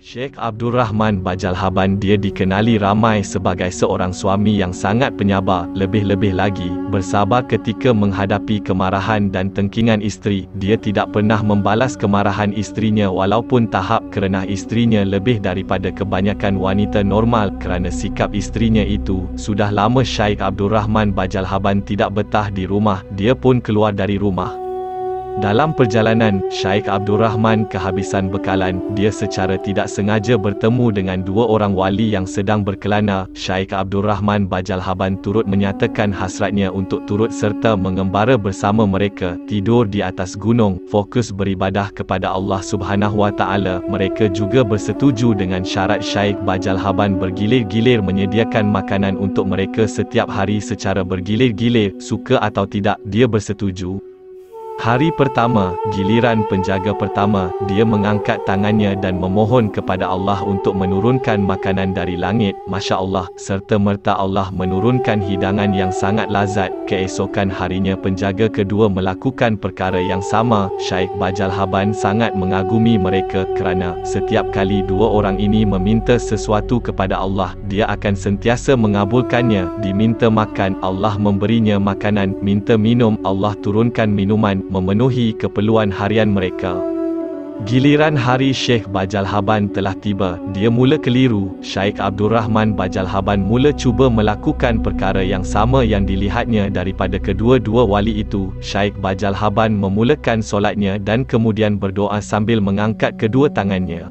Sheikh Abdul Rahman Bajalhaban dia dikenali ramai sebagai seorang suami yang sangat penyabar, lebih-lebih lagi, bersabar ketika menghadapi kemarahan dan tengkingan isteri. Dia tidak pernah membalas kemarahan isterinya walaupun tahap kerana isterinya lebih daripada kebanyakan wanita normal. Kerana sikap isterinya itu, sudah lama Sheikh Abdul Rahman Bajalhaban tidak betah di rumah, dia pun keluar dari rumah. Dalam perjalanan, Sheikh Abdul Rahman kehabisan bekalan. Dia secara tidak sengaja bertemu dengan dua orang wali yang sedang berkelana. Sheikh Abdul Rahman Bajalhaban turut menyatakan hasratnya untuk turut serta mengembara bersama mereka, tidur di atas gunung, fokus beribadah kepada Allah Subhanahu Wa Taala. Mereka juga bersetuju dengan syarat Sheikh Bajalhaban bergilir-gilir menyediakan makanan untuk mereka setiap hari secara bergilir-gilir, suka atau tidak, dia bersetuju. Hari pertama, giliran penjaga pertama, dia mengangkat tangannya dan memohon kepada Allah untuk menurunkan makanan dari langit. Masya Allah, serta merta Allah menurunkan hidangan yang sangat lazat. Keesokan harinya penjaga kedua melakukan perkara yang sama. Sheikh Bajalhaban sangat mengagumi mereka kerana setiap kali dua orang ini meminta sesuatu kepada Allah, dia akan sentiasa mengabulkannya. Diminta makan, Allah memberinya makanan. Minta minum, Allah turunkan minuman, memenuhi keperluan harian mereka. Giliran hari Sheikh Bajalhaban telah tiba, dia mula keliru. Sheikh Abdul Rahman Bajalhaban mula cuba melakukan perkara yang sama yang dilihatnya daripada kedua-dua wali itu. Sheikh Bajalhaban memulakan solatnya dan kemudian berdoa sambil mengangkat kedua tangannya.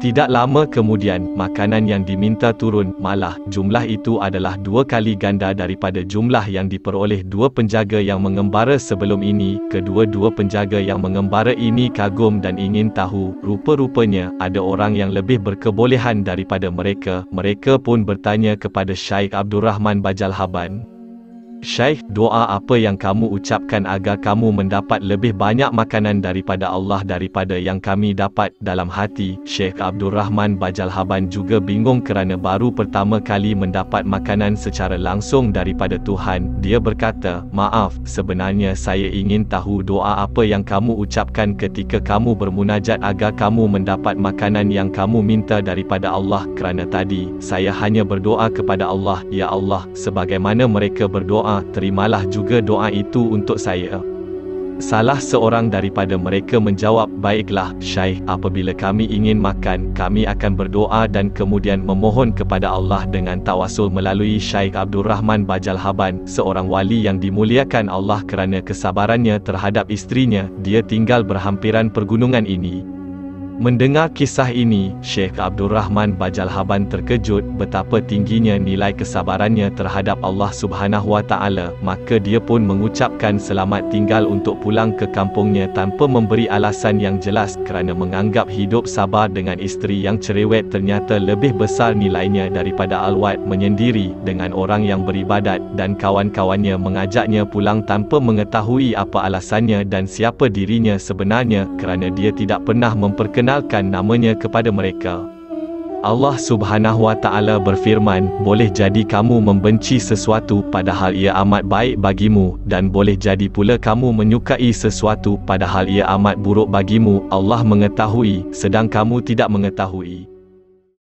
Tidak lama kemudian, makanan yang diminta turun, malah jumlah itu adalah 2 kali ganda daripada jumlah yang diperoleh dua penjaga yang mengembara sebelum ini. Kedua-dua penjaga yang mengembara ini kagum dan ingin tahu, rupa-rupanya ada orang yang lebih berkebolehan daripada mereka. Mereka pun bertanya kepada Sheikh Abdul Rahman Bajalhaban, "Syekh, doa apa yang kamu ucapkan agar kamu mendapat lebih banyak makanan daripada Allah daripada yang kami dapat?" Dalam hati, Sheikh Abdul Rahman Bajalhaban juga bingung kerana baru pertama kali mendapat makanan secara langsung daripada Tuhan. Dia berkata, "Maaf, sebenarnya saya ingin tahu doa apa yang kamu ucapkan ketika kamu bermunajat agar kamu mendapat makanan yang kamu minta daripada Allah. Kerana tadi, saya hanya berdoa kepada Allah, ya Allah, sebagaimana mereka berdoa, terimalah juga doa itu untuk saya." Salah seorang daripada mereka menjawab, "Baiklah, Syekh, apabila kami ingin makan, kami akan berdoa dan kemudian memohon kepada Allah dengan tawasul melalui Sheikh Abdul Rahman Bajalhaban, seorang wali yang dimuliakan Allah kerana kesabarannya terhadap isterinya. Dia tinggal berhampiran pergunungan ini." Mendengar kisah ini, Sheikh Abdul Rahman Bajalhaban terkejut betapa tingginya nilai kesabarannya terhadap Allah Subhanahu Wa Taala. Maka dia pun mengucapkan selamat tinggal untuk pulang ke kampungnya tanpa memberi alasan yang jelas, kerana menganggap hidup sabar dengan isteri yang cerewet ternyata lebih besar nilainya daripada alwat menyendiri dengan orang yang beribadat. Dan kawan-kawannya mengajaknya pulang tanpa mengetahui apa alasannya dan siapa dirinya sebenarnya, kerana dia tidak pernah memperkenalkan namanya kepada mereka. Allah Subhanahu Wa Taala berfirman, "Boleh jadi kamu membenci sesuatu padahal ia amat baik bagimu, dan boleh jadi pula kamu menyukai sesuatu padahal ia amat buruk bagimu. Allah mengetahui, sedang kamu tidak mengetahui."